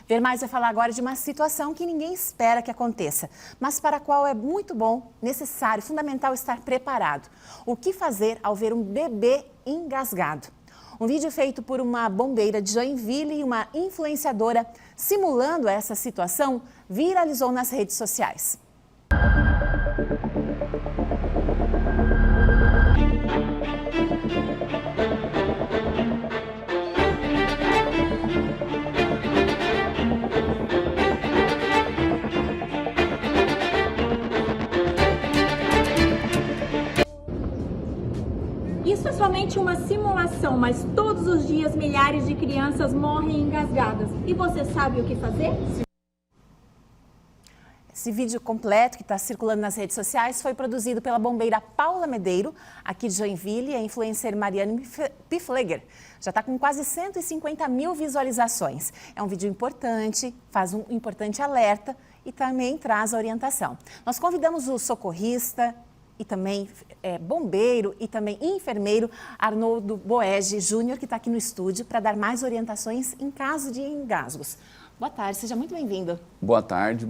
Ver Mais vai falar agora de uma situação que ninguém espera que aconteça, mas para a qual é muito bom, necessário, fundamental estar preparado. O que fazer ao ver um bebê engasgado? Um vídeo feito por uma bombeira de Joinville e uma influenciadora simulando essa situação viralizou nas redes sociais. Isso é somente uma simulação, mas todos os dias milhares de crianças morrem engasgadas. E você sabe o que fazer? Esse vídeo completo que está circulando nas redes sociais foi produzido pela bombeira Paula Medeiro, aqui de Joinville, e a influencer Mariane Pfleger. Já está com quase 150 mil visualizações. É um vídeo importante, faz um importante alerta e também traz a orientação. Nós convidamos o socorrista e também bombeiro e também enfermeiro Arnoldo Boege Júnior, que está aqui no estúdio para dar mais orientações em caso de engasgos. Boa tarde, seja muito bem-vindo. Boa tarde,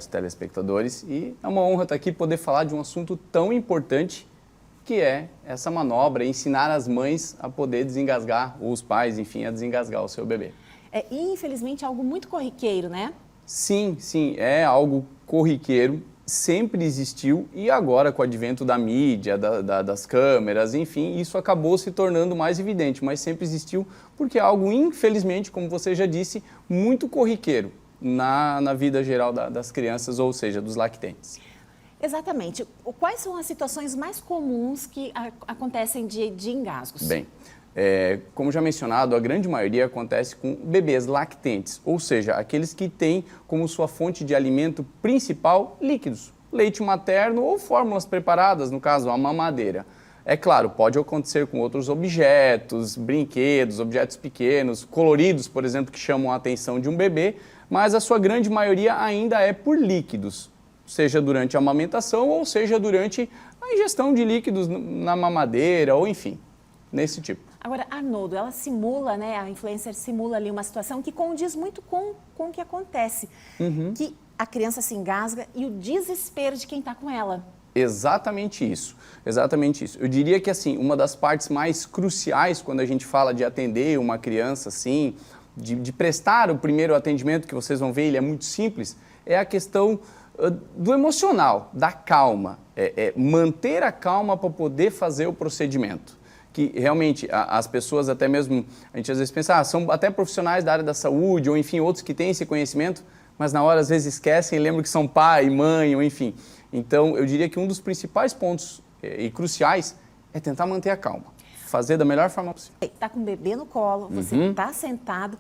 telespectadores. E é uma honra estar aqui poder falar de um assunto tão importante que é essa manobra, ensinar as mães a poder desengasgar, ou os pais, enfim, a desengasgar o seu bebê. É, infelizmente, algo muito corriqueiro, né? Sim, é algo corriqueiro, sempre existiu e agora com o advento da mídia, das câmeras, enfim, isso acabou se tornando mais evidente, mas sempre existiu porque é algo, infelizmente, como você já disse, muito corriqueiro na vida geral das crianças, ou seja, dos lactentes. Exatamente. Quais são as situações mais comuns que acontecem de engasgos? Bem, como já mencionado, a grande maioria acontece com bebês lactentes, ou seja, aqueles que têm como sua fonte de alimento principal líquidos, leite materno ou fórmulas preparadas, no caso, a mamadeira. É claro, pode acontecer com outros objetos, brinquedos, objetos pequenos, coloridos, por exemplo, que chamam a atenção de um bebê, mas a sua grande maioria ainda é por líquidos, seja durante a amamentação ou seja durante a ingestão de líquidos na mamadeira ou enfim, nesse tipo. Agora, Arnoldo, ela simula, né, a influencer simula ali uma situação que condiz muito com o que acontece, que a criança se engasga e o desespero de quem está com ela. Exatamente isso, exatamente isso. Eu diria que, assim, uma das partes mais cruciais quando a gente fala de atender uma criança, assim, de prestar o primeiro atendimento, que vocês vão ver, ele é muito simples, é a questão do emocional, da calma, manter a calma para poder fazer o procedimento. Que realmente as pessoas até mesmo, a gente às vezes pensa, são até profissionais da área da saúde, ou enfim, outros que têm esse conhecimento, mas na hora às vezes esquecem e lembram que são pai, mãe, ou enfim. Então, eu diria que um dos principais pontos e cruciais é tentar manter a calma, fazer da melhor forma possível. Está com o bebê no colo, você está sentado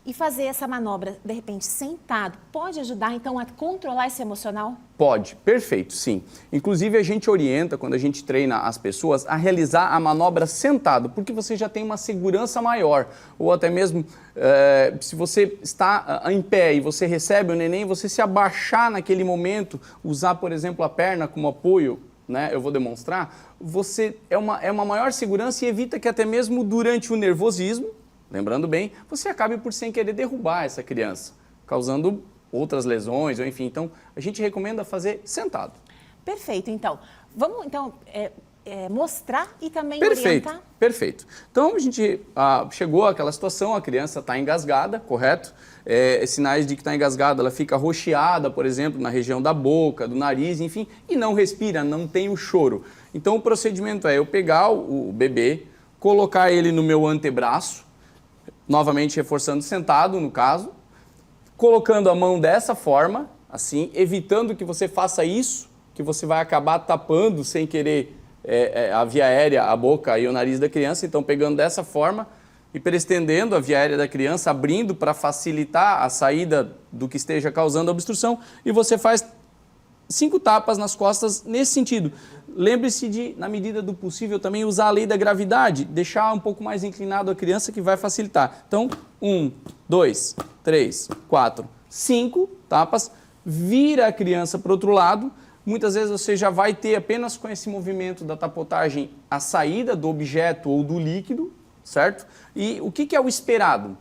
e fazer essa manobra, de repente, sentado, pode ajudar então a controlar esse emocional? Pode, perfeito, sim. Inclusive a gente orienta, quando a gente treina as pessoas, a realizar a manobra sentado, porque você já tem uma segurança maior. Ou até mesmo, se você está em pé e você recebe o neném, você se abaixar naquele momento, usar, por exemplo, a perna como apoio, né? Eu vou demonstrar, você é uma maior segurança e evita que até mesmo durante o nervosismo, lembrando bem, você acabe por sem querer derrubar essa criança, causando outras lesões, ou enfim. Então, a gente recomenda fazer sentado. Perfeito, então. Vamos, então, mostrar e também orientar? Perfeito. Então, a gente chegou àquela situação, a criança está engasgada, correto? Sinais de que está engasgada, ela fica roxeada, por exemplo, na região da boca, do nariz, enfim, e não respira, não tem o choro. Então, o procedimento é eu pegar o bebê, colocar ele no meu antebraço, novamente reforçando sentado, no caso, colocando a mão dessa forma, assim, evitando que você faça isso, que você vai acabar tapando sem querer a via aérea, a boca e o nariz da criança. Então, pegando dessa forma, hiperestendendo a via aérea da criança, abrindo para facilitar a saída do que esteja causando a obstrução, e você faz 5 tapas nas costas nesse sentido. Lembre-se de, na medida do possível, também usar a lei da gravidade, deixar um pouco mais inclinado a criança, que vai facilitar. Então, 1, 2, 3, 4, 5 tapas, vira a criança para o outro lado. Muitas vezes você já vai ter apenas com esse movimento da tapotagem a saída do objeto ou do líquido, certo? E o que é o esperado?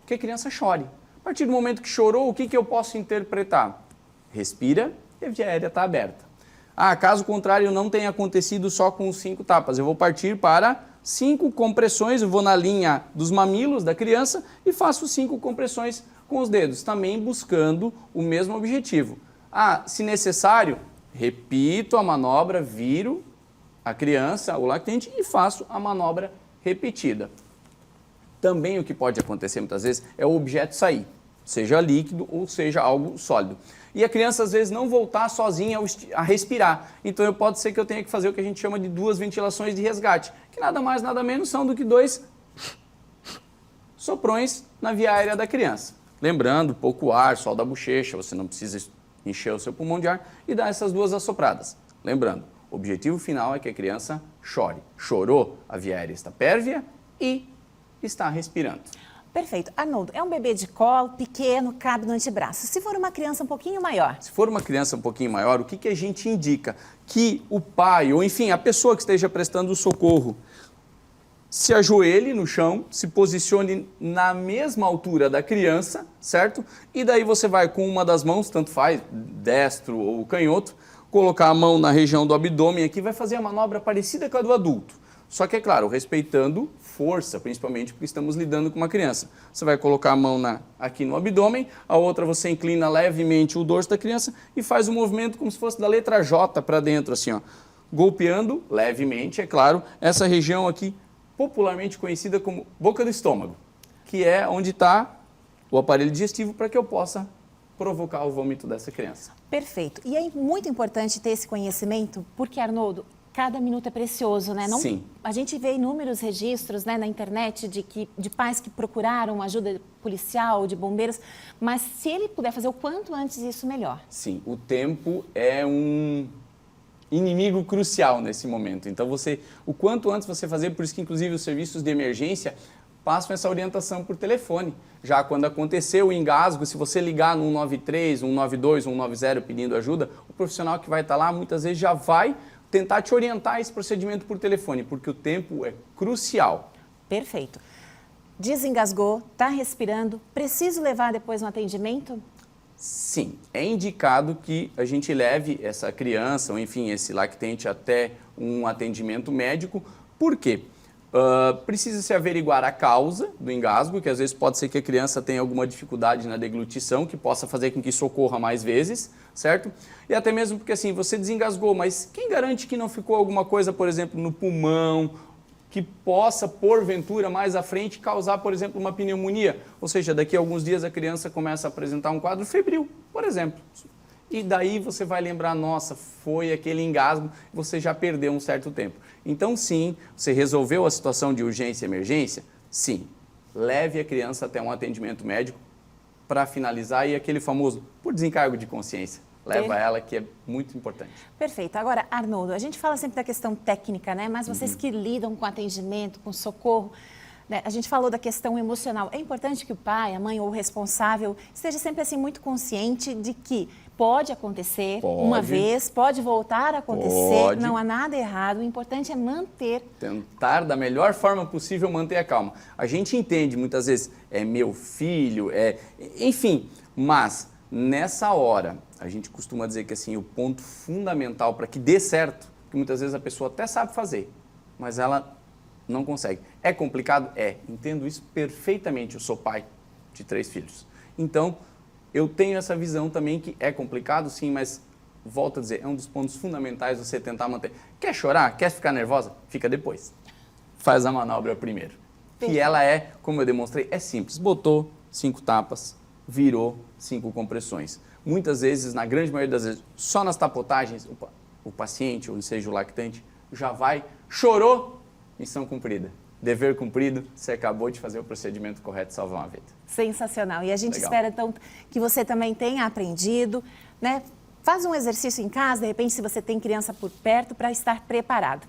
Que a criança chore. A partir do momento que chorou, o que eu posso interpretar? Respira e a via aérea está aberta. Caso contrário, não tenha acontecido só com os 5 tapas. Eu vou partir para 5 compressões, eu vou na linha dos mamilos da criança e faço 5 compressões com os dedos, também buscando o mesmo objetivo. Se necessário, repito a manobra, viro a criança, o lactente, e faço a manobra repetida. Também o que pode acontecer muitas vezes é o objeto sair, seja líquido ou seja algo sólido. E a criança às vezes não voltar sozinha a respirar. Então pode ser que eu tenha que fazer o que a gente chama de 2 ventilações de resgate, que nada mais nada menos são do que 2 soprões na via aérea da criança. Lembrando, pouco ar, sol da bochecha, você não precisa encher o seu pulmão de ar e dar essas 2 assopradas. Lembrando, o objetivo final é que a criança chore. Chorou, a via aérea está pérvia e está respirando. Perfeito. Arnoldo, é um bebê de colo, pequeno, cabe no antebraço. Se for uma criança um pouquinho maior? Se for uma criança um pouquinho maior, o que a gente indica? Que o pai, ou enfim, a pessoa que esteja prestando o socorro, se ajoelhe no chão, se posicione na mesma altura da criança, certo? E daí você vai com uma das mãos, tanto faz, destro ou canhoto, colocar a mão na região do abdômen aqui, vai fazer a manobra parecida com a do adulto. Só que, é claro, respeitando força, principalmente porque estamos lidando com uma criança. Você vai colocar a mão aqui no abdômen, a outra você inclina levemente o dorso da criança e faz um movimento como se fosse da letra J para dentro, assim, ó, golpeando levemente, é claro, essa região aqui, popularmente conhecida como boca do estômago, que é onde está o aparelho digestivo para que eu possa provocar o vômito dessa criança. Perfeito. E é muito importante ter esse conhecimento, porque, Arnoldo, cada minuto é precioso, né? Sim. A gente vê inúmeros registros, né, na internet de pais que procuraram ajuda policial, de bombeiros, mas se ele puder fazer o quanto antes, isso melhor. Sim, o tempo é um inimigo crucial nesse momento. Então, o quanto antes você fazer, por isso que inclusive os serviços de emergência passam essa orientação por telefone. Já quando acontecer o engasgo, se você ligar no 193, 192, 190 pedindo ajuda, o profissional que vai estar lá muitas vezes já vai tentar te orientar esse procedimento por telefone, porque o tempo é crucial. Perfeito. Desengasgou, está respirando, preciso levar depois um atendimento? Sim, é indicado que a gente leve essa criança, ou enfim, esse lactente até um atendimento médico. Por quê? Precisa se averiguar a causa do engasgo, que às vezes pode ser que a criança tenha alguma dificuldade na deglutição, que possa fazer com que socorra mais vezes, certo? E até mesmo porque assim, você desengasgou, mas quem garante que não ficou alguma coisa, por exemplo, no pulmão, que possa, porventura, mais à frente, causar, por exemplo, uma pneumonia? Ou seja, daqui a alguns dias a criança começa a apresentar um quadro febril, por exemplo. E daí você vai lembrar, nossa, foi aquele engasgo, você já perdeu um certo tempo. Então, sim, você resolveu a situação de urgência e emergência? Sim. Leve a criança até um atendimento médico para finalizar e aquele famoso por desencargo de consciência. Leva ela, que é muito importante. Perfeito. Agora, Arnoldo, a gente fala sempre da questão técnica, né? Mas vocês que lidam com atendimento, com socorro, né? A gente falou da questão emocional. É importante que o pai, a mãe ou o responsável esteja sempre assim muito consciente de que pode acontecer uma vez, pode voltar a acontecer, não há nada errado, o importante é manter. Tentar da melhor forma possível manter a calma. A gente entende muitas vezes, é meu filho, enfim, mas nessa hora, a gente costuma dizer que assim, o ponto fundamental para que dê certo, que muitas vezes a pessoa até sabe fazer, mas ela não consegue. É complicado? É. Entendo isso perfeitamente, eu sou pai de 3 filhos. Então, eu tenho essa visão também que é complicado, sim, mas, volto a dizer, é um dos pontos fundamentais você tentar manter. Quer chorar? Quer ficar nervosa? Fica depois. Faz a manobra primeiro. Que ela é, como eu demonstrei, é simples. Botou 5 tapas, virou 5 compressões. Muitas vezes, na grande maioria das vezes, só nas tapotagens, o paciente, ou seja, o lactante, já vai, chorou, missão cumprida. Dever cumprido, você acabou de fazer o procedimento correto e salvar uma vida. Sensacional. E a gente Legal. espera, então, que você também tenha aprendido, né? Faz um exercício em casa, de repente, se você tem criança por perto, para estar preparado.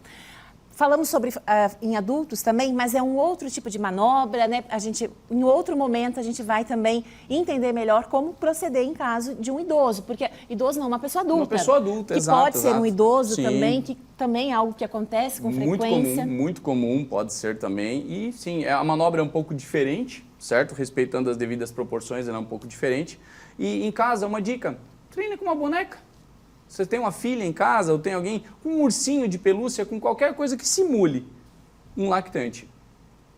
Falamos sobre em adultos também, mas é um outro tipo de manobra, né? Em outro momento, a gente vai também entender melhor como proceder em caso de um idoso, porque idoso não, uma pessoa adulta. Uma pessoa adulta, que exato. pode ser um idoso Sim. também, que também é algo que acontece com frequência. Muito comum, pode ser também. E sim, a manobra é um pouco diferente, certo? Respeitando as devidas proporções, ela é um pouco diferente. E em casa, uma dica, treine com uma boneca. Você tem uma filha em casa ou tem alguém com um ursinho de pelúcia, com qualquer coisa que simule um lactante.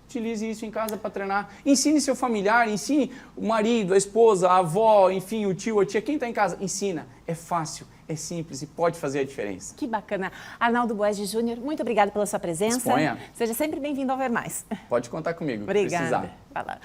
Utilize isso em casa para treinar. Ensine seu familiar, ensine o marido, a esposa, a avó, enfim, o tio, a tia, quem está em casa. Ensina. É fácil, é simples e pode fazer a diferença. Que bacana. Arnaldo Boesge Júnior, muito obrigada pela sua presença. Disponha. Seja sempre bem-vindo ao Ver Mais. Pode contar comigo. Obrigada. Precisar. Vai lá.